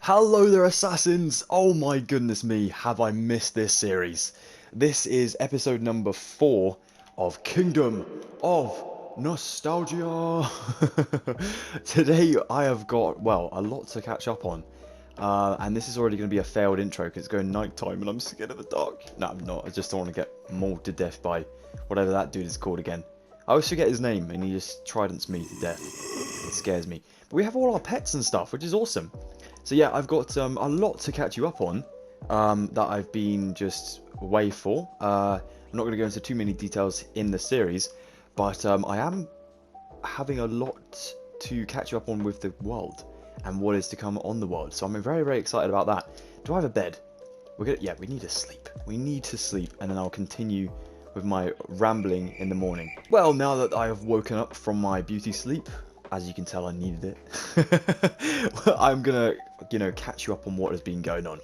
Hello there, assassins! Oh my goodness me, have I missed this series. This is episode number 4 of Kingdom of Nostalgia. Today I have got, well, a lot to catch up on. And this is already going to be a failed intro because it's going nighttime and I'm scared of the dark. No, I'm not. I just don't want to get mauled to death by whatever that dude is called again. I always forget his name and he just tridents me to death. It scares me. But we have all our pets and stuff, which is awesome. So yeah, I've got a lot to catch you up on that I've been just away for. I'm not going to go into too many details in the series, but I am having a lot to catch you up on with the world and what is to come on the world. So I'm very, very excited about that. Do I have a bed? Yeah, we need to sleep. We need to sleep, and then I'll continue with my rambling in the morning. Well, now that I have woken up from my beauty sleep, as you can tell, I needed it. I'm gonna, catch you up on what has been going on.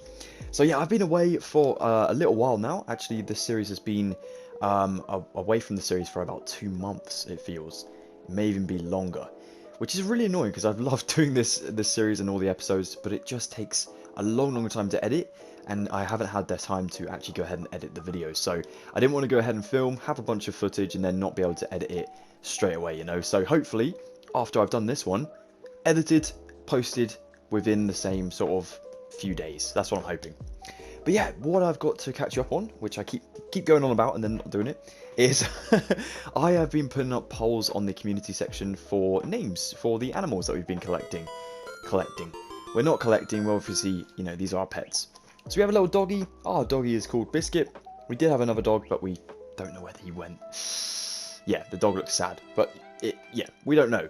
So yeah, I've been away for a little while now. Actually, this series has been away from the series for about 2 months. It feels, it may even be longer, which is really annoying because I've loved doing this series and all the episodes, but it just takes a long time to edit, and I haven't had the time to actually go ahead and edit the videos. So I didn't want to go ahead and film, have a bunch of footage, and then not be able to edit it straight away. So hopefully, after I've done this one, edited, posted within the same sort of few days. That's what I'm hoping. But yeah, what I've got to catch you up on, which I keep going on about and then not doing it, is I have been putting up polls on the community section for names for the animals that we've been collecting. We're not collecting, well, obviously, these are our pets. So we have a little doggy. Our doggy is called Biscuit. We did have another dog, but we don't know where he went. Yeah, the dog looks sad, but we don't know.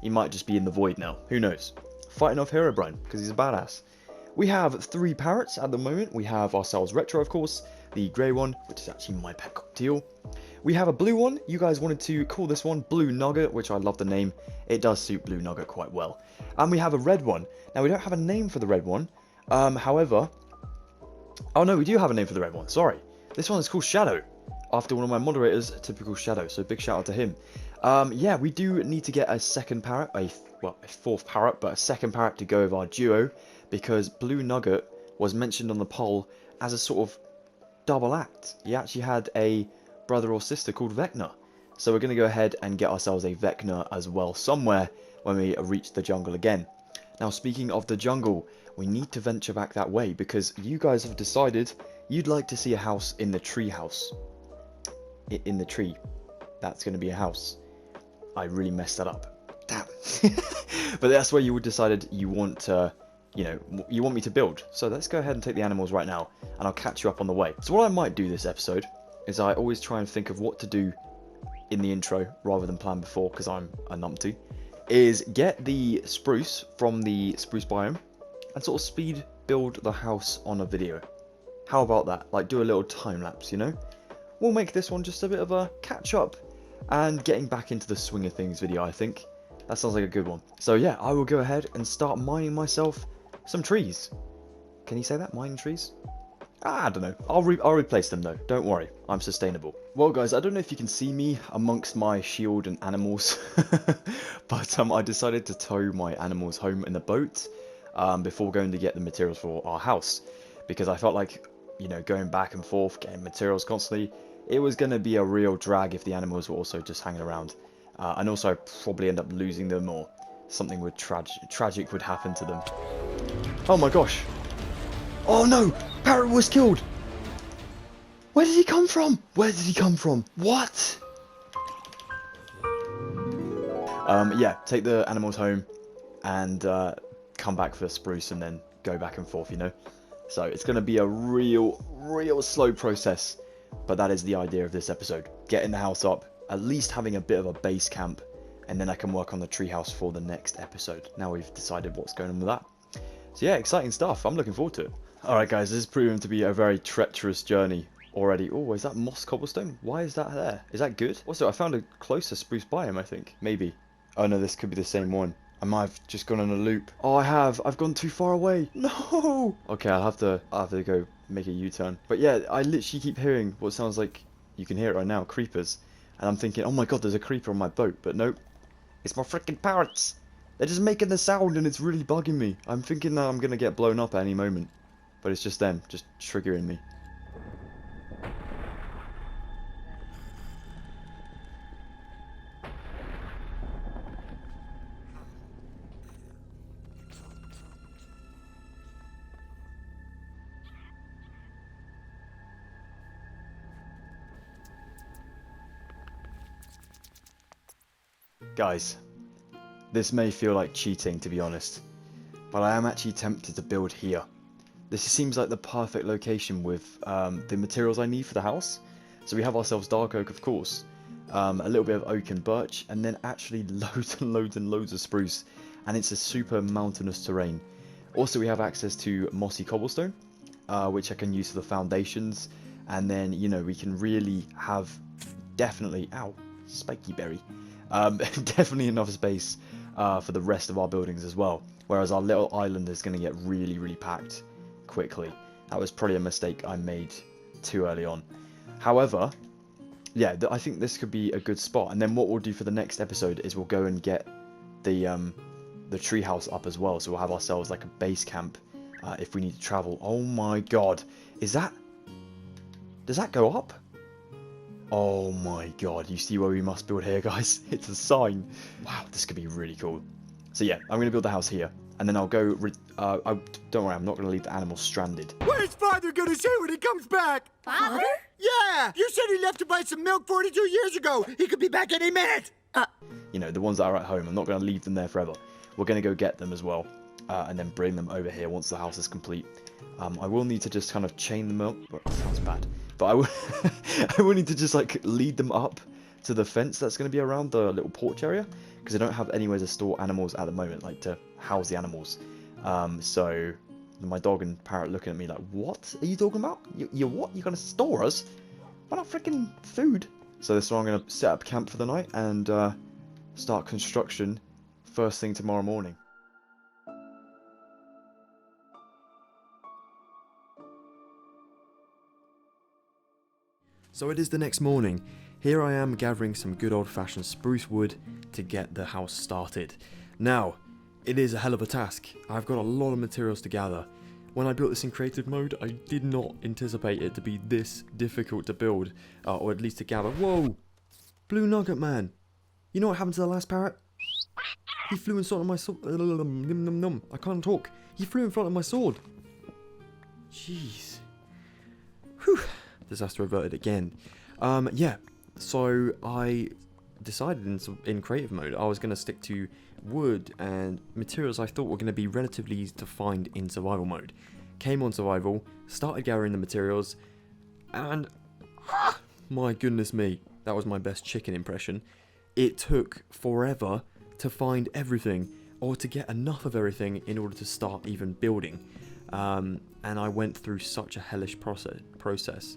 He might just be in the void now. Who knows? Fighting off Herobrine, because he's a badass. We have 3 parrots at the moment. We have ourselves Retro, of course, the grey one, which is actually my pet cockatiel. We have a blue one. You guys wanted to call this one Blue Nugget, which I love the name. It does suit Blue Nugget quite well. And we have a red one. Now, we don't have a name for the red one. However... Oh, no, we do have a name for the red one. Sorry. This one is called Shadow, after one of my moderators, Typical Shadow. So big shout out to him. Yeah, we do need to get a second parrot, a 4th parrot, but a second parrot to go with our duo, because Blue Nugget was mentioned on the poll as a sort of double act. He actually had a brother or sister called Vecna. So we're going to go ahead and get ourselves a Vecna as well somewhere when we reach the jungle again. Now, speaking of the jungle, we need to venture back that way because you guys have decided you'd like to see a house in the tree house. In the tree. That's going to be a house. I really messed that up. Damn. But that's where you decided you want to, you want me to build. So let's go ahead and take the animals right now, and I'll catch you up on the way. So what I might do this episode is I always try and think of what to do in the intro rather than plan before, because I'm a numpty, is get the spruce from the spruce biome and sort of speed build the house on a video. How about that? Like, do a little time lapse, We'll make this one just a bit of a catch up and getting back into the swing of things video, I think. That sounds like a good one. So yeah, I will go ahead and start mining myself some trees. Can you say that? Mining trees? I don't know. I'll replace them though. Don't worry. I'm sustainable. Well guys, I don't know if you can see me amongst my shield and animals. But I decided to tow my animals home in the boat before going to get the materials for our house. Because I felt like, going back and forth, getting materials constantly, it was going to be a real drag if the animals were also just hanging around. And also I'd probably end up losing them, or something would tragic would happen to them. Oh my gosh. Oh no! Parrot was killed! Where did he come from? What? Yeah, take the animals home and come back for spruce and then go back and forth, So it's going to be a real slow process, but that is the idea of this episode. Getting the house up, at least having a bit of a base camp, and then I can work on the treehouse for the next episode. Now we've decided what's going on with that. So yeah, exciting stuff. I'm looking forward to it. Alright guys, this is proving to be a very treacherous journey already. Oh, is that moss cobblestone? Why is that there? Is that good? Also, I found a closer spruce biome, I think. Maybe. Oh no, this could be the same one. I might have just gone on a loop. Oh, I have. I've gone too far away. No! Okay, I'll have to go make a U-turn. But yeah, I literally keep hearing what sounds like, you can hear it right now, creepers. And I'm thinking, oh my god, there's a creeper on my boat. But nope. It's my freaking parrots. They're just making the sound and it's really bugging me. I'm thinking that I'm going to get blown up at any moment. But it's just them, just triggering me. Guys, this may feel like cheating to be honest, but I am actually tempted to build here. This seems like the perfect location with the materials I need for the house. So we have ourselves dark oak, of course, a little bit of oak and birch, and then actually loads and loads and loads of spruce. And it's a super mountainous terrain. Also, we have access to mossy cobblestone, which I can use for the foundations. And then, you know, we can really have definitely, ow, spiky berry, definitely enough space for the rest of our buildings as well. Whereas our little island is going to get really, really packed quickly. That was probably a mistake I made too early on. However, yeah, I think this could be a good spot. And then what we'll do for the next episode is we'll go and get the treehouse up as well. So we'll have ourselves like a base camp if we need to travel. Oh my god, does that go up? Oh my god, you see where we must build here, guys? It's a sign. Wow, this could be really cool. So yeah, I'm going to build the house here. And then I'll go... don't worry, I'm not going to leave the animals stranded. Where's Father going to say when he comes back? Father? Yeah! You said he left to buy some milk 42 years ago. He could be back any minute. You know, the ones that are at home, I'm not going to leave them there forever. We're going to go get them as well. And then bring them over here once the house is complete. I will need to just kind of chain them up. That sounds bad. But I will, I will need to just like lead them up to the fence that's going to be around the little porch area. Because I don't have anywhere to store animals at the moment, like to house the animals. So my dog and parrot looking at me like, what are you talking about? You what? You're going to store us? Why not freaking food? So this is why I'm going to set up camp for the night and start construction first thing tomorrow morning. So it is the next morning. Here I am gathering some good old-fashioned spruce wood to get the house started. Now, it is a hell of a task. I've got a lot of materials to gather. When I built this in creative mode, I did not anticipate it to be this difficult to build, or at least to gather. Whoa! Blue nugget man! You know what happened to the last parrot? He flew in front of my sword. I can't talk. He flew in front of my sword. Jeez. Whew. Disaster averted again. Yeah, so I decided in creative mode I was going to stick to wood and materials I thought were going to be relatively easy to find in survival mode. Came on survival, started gathering the materials, and my goodness me, that was my best chicken impression. It took forever to find everything, or to get enough of everything in order to start even building. And I went through such a hellish process.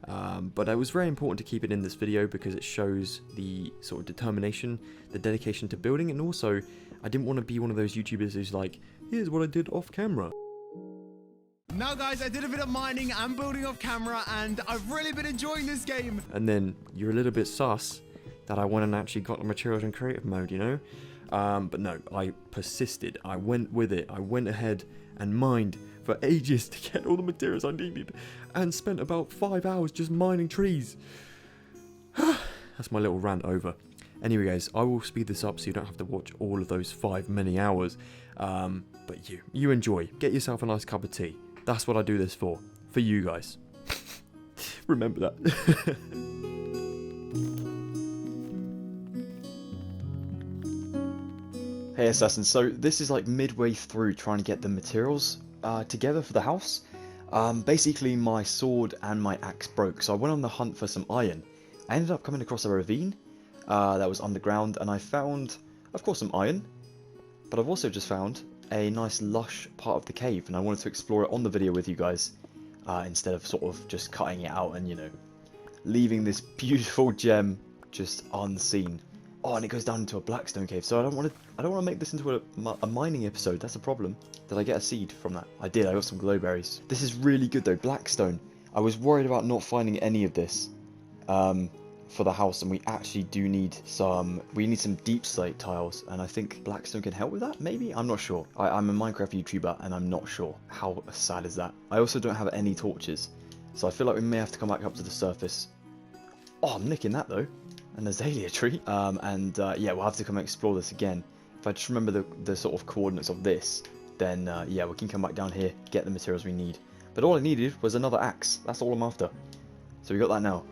But it was very important to keep it in this video because it shows the sort of determination, the dedication to building, and also I didn't want to be one of those YouTubers who's like, here's what I did off camera. Now guys, I did a bit of mining and building off camera and I've really been enjoying this game. And then you're a little bit sus that I went and actually got the materials in creative mode, you know? But no, I persisted, I went with it, I went ahead and mined for ages to get all the materials I needed and spent about 5 hours just mining trees. That's my little rant over. Anyway guys, I will speed this up so you don't have to watch all of those 5 many hours. But you enjoy, get yourself a nice cup of tea. That's what I do this for you guys. Remember that. Hey Assassin, so this is like midway through trying to get the materials together for the house. Basically my sword and my axe broke, so I went on the hunt for some iron. I ended up coming across a ravine that was underground, and I found, of course, some iron, but I've also just found a nice lush part of the cave, and I wanted to explore it on the video with you guys instead of sort of just cutting it out and, you know, leaving this beautiful gem just unseen. Oh, and it goes down into a blackstone cave, so I don't want to make this into a mining episode. That's a problem. Did I get a seed from that? I did. I got some glowberries. This is really good though. Blackstone. I was worried about not finding any of this for the house, and we actually do need some, deep slate tiles, and I think Blackstone can help with that, maybe? I'm not sure. I'm a Minecraft YouTuber, and I'm not sure. How sad is that? I also don't have any torches, so I feel like we may have to come back up to the surface. Oh, I'm nicking that, though. An azalea tree. Yeah, we'll have to come and explore this again. If I just remember the sort of coordinates of this, then, yeah, we can come back down here, get the materials we need. But all I needed was another axe. That's all I'm after. So we got that now.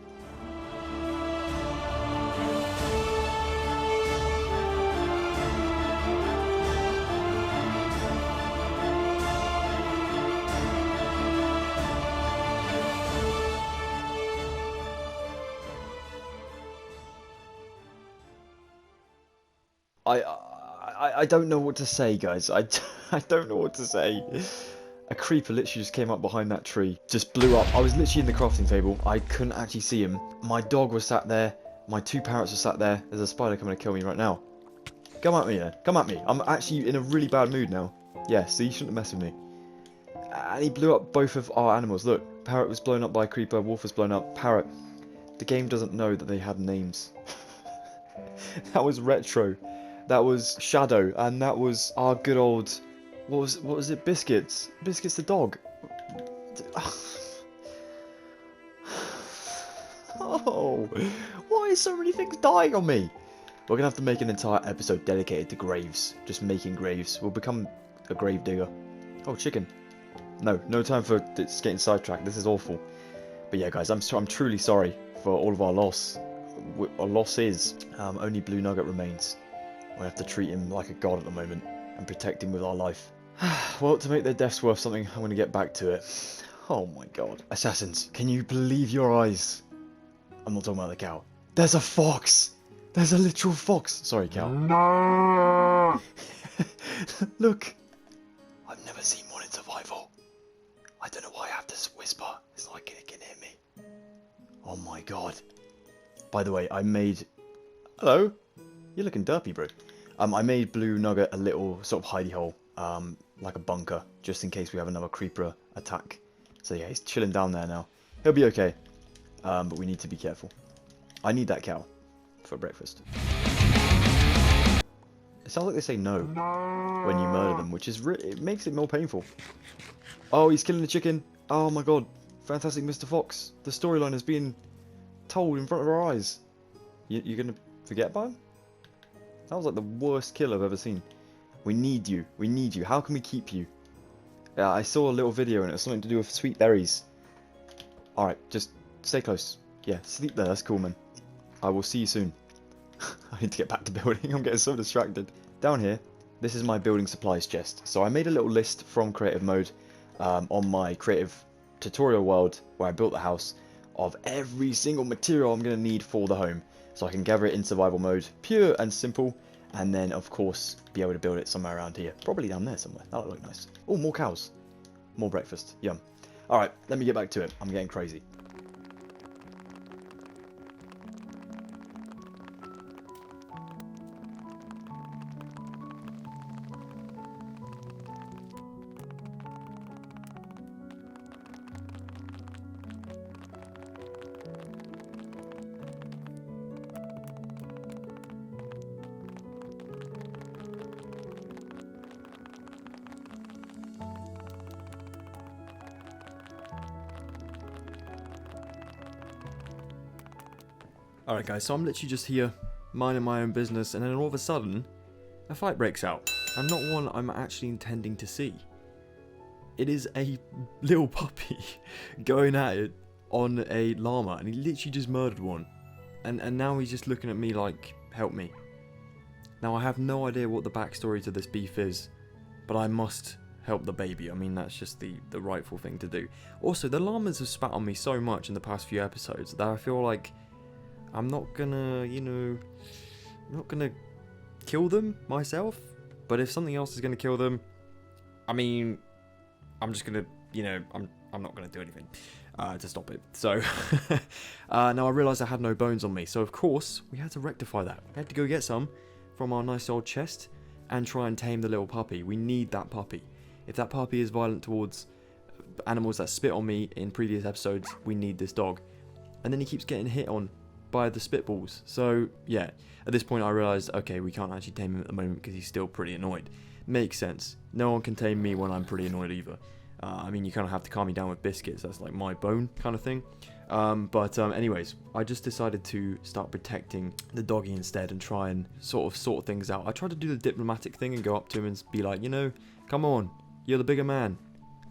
I don't know what to say, guys. I don't know what to say. A creeper literally just came up behind that tree, just blew up. I was literally in the crafting table. I couldn't actually see him. My dog was sat there. My 2 parrots were sat there. There's a spider coming to kill me right now. Come at me then. Come at me. I'm actually in a really bad mood now. Yeah, see, you shouldn't have messed with me. And he blew up both of our animals. Look, parrot was blown up by a creeper. Wolf was blown up. Parrot. The game doesn't know that they had names. That was retro. That was Shadow, and that was our good old, what was it? Biscuits. Biscuits the dog. Oh, why is so many things dying on me? We're gonna have to make an entire episode dedicated to graves. Just making graves. We'll become a grave digger. Oh, chicken. No time for getting sidetracked. This is awful. But yeah, guys, I'm truly sorry for all of our loss. Our loss is only Blue Nugget remains. We have to treat him like a god at the moment and protect him with our life. Well, to make their deaths worth something, I'm going to get back to it. Oh my god. Assassins, can you believe your eyes? I'm not talking about the cow. There's a fox! There's a literal fox! Sorry, cow. No! Look! I've never seen one in survival. I don't know why I have to whisper. It's like it can hear me. Oh my god. By the way, I made... Hello? You're looking derpy, bro. I made Blue Nugget a little sort of hidey hole, like a bunker, just in case we have another creeper attack. So yeah, he's chilling down there now. He'll be okay, but we need to be careful. I need that cow for breakfast. It sounds like they say no when you murder them, which is it makes it more painful. Oh, he's killing the chicken. Oh my god, fantastic Mr. Fox. The storyline is being told in front of our eyes. You're gonna forget about him? That was like the worst kill I've ever seen. We need you. We need you. How can we keep you? Yeah, I saw a little video and it was something to do with sweet berries. Alright, just stay close. Yeah, sleep there. That's cool, man. I will see you soon. I need to get back to building. I'm getting so distracted. Down here, this is my building supplies chest. So I made a little list from creative mode on my creative tutorial world where I built the house of every single material I'm going to need for the home. So I can gather it in survival mode, pure and simple, and then of course be able to build it somewhere around here. Probably down there somewhere. That'll look nice. Oh, more cows. More breakfast. Yum. Alright, let me get back to it. I'm getting crazy. Alright guys, so I'm literally just here, minding my own business, and then all of a sudden, a fight breaks out. And not one I'm actually intending to see. It is a little puppy going at it on a llama, and he literally just murdered one. And now he's just looking at me like, help me. Now I have no idea what the backstory to this beef is, but I must help the baby. I mean, that's just the rightful thing to do. Also, the llamas have spat on me so much in the past few episodes that I feel like I'm not gonna, I'm not gonna kill them myself. But if something else is gonna kill them, I mean, I'm just gonna, I'm not gonna do anything to stop it. So now I realised I had no bones on me. So of course we had to rectify that. We had to go get some from our nice old chest and try and tame the little puppy. We need that puppy. If that puppy is violent towards animals that spit on me in previous episodes, we need this dog. And then he keeps getting hit on by the spitballs. So yeah, at this point I realised, okay, we can't actually tame him at the moment because he's still pretty annoyed. Makes sense. No one can tame me when I'm pretty annoyed either. I mean, you kind of have to calm me down with biscuits. That's like my bone kind of thing. Anyways, I just decided to start protecting the doggy instead and try and sort things out. I tried to do the diplomatic thing and go up to him and be like, you know, come on, you're the bigger man.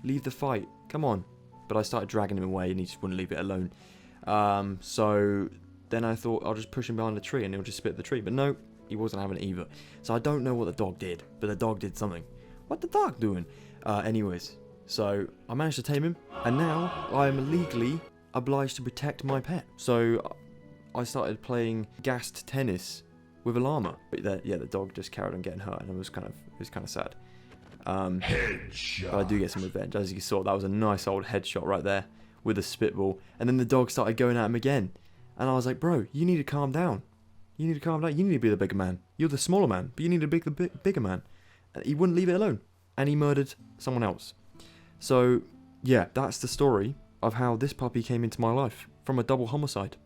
Leave the fight. Come on. But I started dragging him away and he just wouldn't leave it alone. So then I thought I'll just push him behind the tree and he'll just spit the tree. But no, he wasn't having it either. So I don't know what the dog did, but the dog did something. What the dog doing? Anyways, so I managed to tame him, and now I am legally obliged to protect my pet. So I started playing gassed tennis with a llama. But the dog just carried on getting hurt, and it was kind of sad. But I do get some revenge. As you saw, that was a nice old headshot right there with a spitball. And then the dog started going at him again. And I was like, bro, you need to calm down. You need to calm down. You need to be the bigger man. You're the smaller man, but you need to be the bigger man. And he wouldn't leave it alone. And he murdered someone else. So, yeah, that's the story of how this puppy came into my life from a double homicide.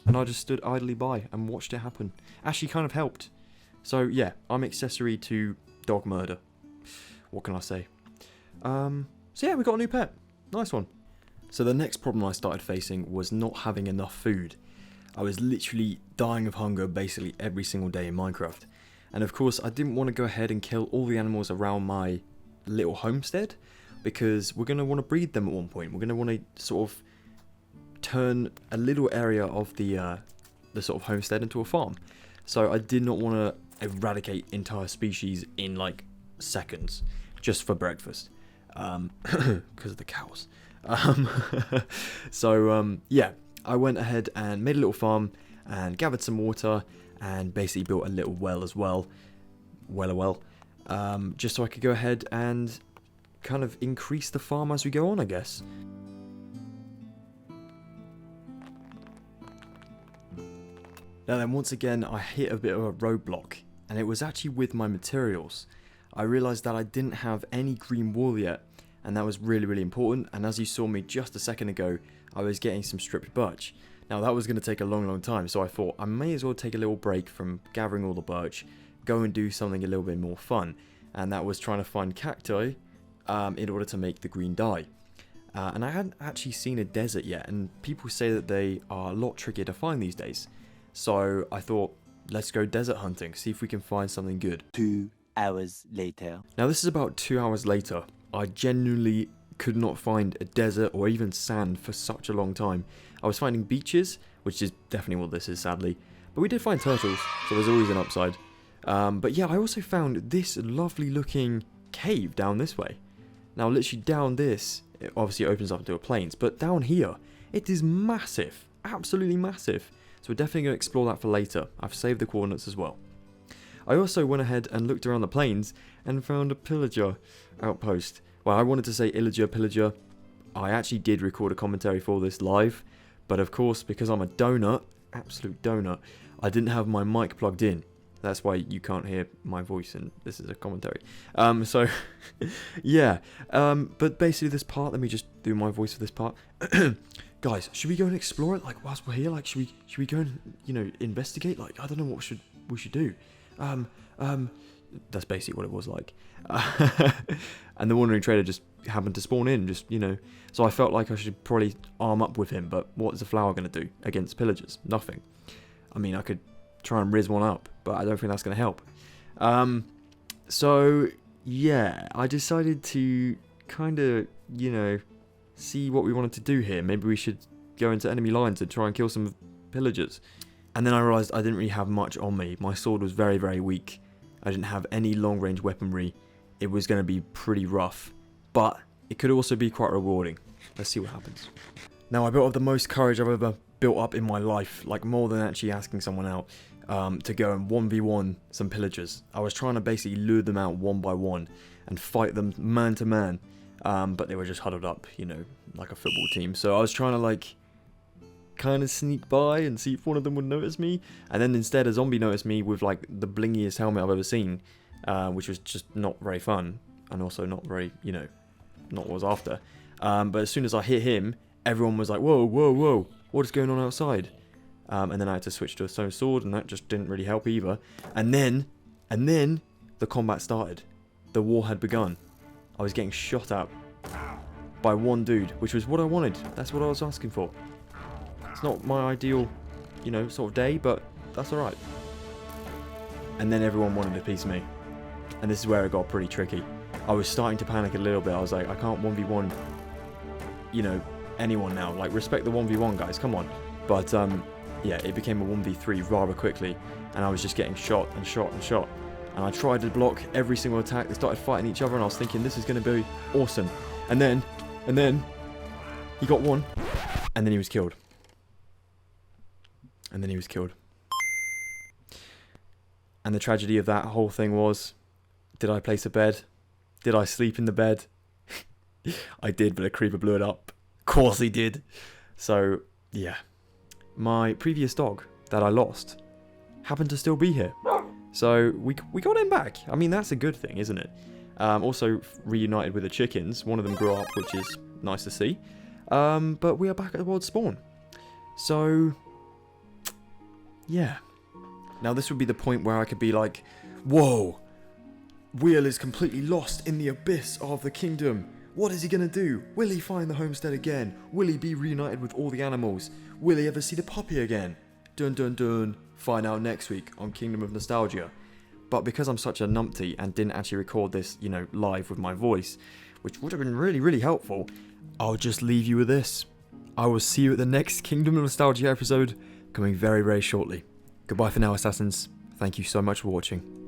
And I just stood idly by and watched it happen. Actually kind of helped. So, yeah, I'm accessory to dog murder. What can I say? So yeah, we got a new pet. Nice one. So the next problem I started facing was not having enough food. I was literally dying of hunger basically every single day in Minecraft. And of course, I didn't want to go ahead and kill all the animals around my little homestead, because we're going to want to breed them at one point. We're going to want to sort of turn a little area of the sort of homestead into a farm. So I did not want to eradicate entire species in like seconds just for breakfast, because of the cows. Yeah, I went ahead and made a little farm and gathered some water and basically built a little well as well, just so I could go ahead and kind of increase the farm as we go on, I guess. Now then, once again, I hit a bit of a roadblock, and it was actually with my materials. I realised that I didn't have any green wool yet, and that was really, really important. And as you saw me just a second ago, I was getting some stripped birch. Now that was going to take a long, long time, so I thought I may as well take a little break from gathering all the birch, go and do something a little bit more fun, and that was trying to find cacti in order to make the green dye. And I hadn't actually seen a desert yet, and people say that they are a lot trickier to find these days. So I thought, let's go desert hunting, see if we can find something good. 2 hours later. Now this is about 2 hours later. I genuinely could not find a desert or even sand for such a long time. I was finding beaches, which is definitely what this is, sadly. But we did find turtles, so there's always an upside. But yeah, I also found this lovely looking cave down this way. Now literally down this, it obviously opens up into a plains, but down here, it is massive. Absolutely massive. So we're definitely going to explore that for later. I've saved the coordinates as well. I also went ahead and looked around the plains and found a pillager outpost. Well, I wanted to say illager, pillager. I actually did record a commentary for this live, but of course, because I'm a donut, absolute donut, I didn't have my mic plugged in. That's why you can't hear my voice, and this is a commentary. So, yeah. But basically this part, let me just do my voice for this part. Guys, should we go and explore it? Like, whilst we're here, like, should we go and, you know, investigate? Like, I don't know what we should do. That's basically what it was like. And the wandering trader just happened to spawn in, just, you know. So I felt like I should probably arm up with him, but what is a flower going to do against pillagers? Nothing. I mean, I could try and riz one up, but I don't think that's going to help. So, yeah, I decided to kind of, you know, see what we wanted to do here. Maybe we should go into enemy lines and try and kill some pillagers. And then I realised I didn't really have much on me. My sword was very, very weak. I didn't have any long-range weaponry. It was going to be pretty rough, but it could also be quite rewarding. Let's see what happens. Now, I built up the most courage I've ever built up in my life, like more than actually asking someone out, to go and 1v1 some pillagers. I was trying to basically lure them out one by one and fight them man to man, but they were just huddled up, you know, like a football team. So I was trying to, like, kind of sneak by and see if one of them would notice me, and then instead a zombie noticed me with like the blingiest helmet I've ever seen, which was just not very fun, and also not very, you know, not what I was after. But as soon as I hit him, everyone was like, whoa, whoa, whoa, what is going on outside? And then I had to switch to a stone sword, and that just didn't really help either. And then the combat started. The war had begun. I was getting shot at by one dude, which was what I wanted. That's what I was asking for. It's not my ideal, you know, sort of day, but that's alright. And then everyone wanted a piece of me. And this is where it got pretty tricky. I was starting to panic a little bit. I was like, I can't 1v1, you know, anyone now. Like, respect the 1v1, guys, come on. But, yeah, it became a 1v3 rather quickly. And I was just getting shot and shot and shot. And I tried to block every single attack. They started fighting each other, and I was thinking, this is going to be awesome. And then, he got one. And then he was killed. And then he was killed. And the tragedy of that whole thing was, did I place a bed? Did I sleep in the bed? I did, but a creeper blew it up. Of course he did. So, yeah. My previous dog that I lost happened to still be here. So, we got him back. I mean, that's a good thing, isn't it? Also, reunited with the chickens. One of them grew up, which is nice to see. But we are back at the world spawn. So, yeah. Now, this would be the point where I could be like, whoa, Wheel is completely lost in the abyss of the kingdom. What is he going to do? Will he find the homestead again? Will he be reunited with all the animals? Will he ever see the puppy again? Dun dun dun. Find out next week on Kingdom of Nostalgia. But because I'm such a numpty and didn't actually record this, you know, live with my voice, which would have been really, really helpful, I'll just leave you with this. I will see you at the next Kingdom of Nostalgia episode, coming very, very shortly. Goodbye for now, Assassins. Thank you so much for watching.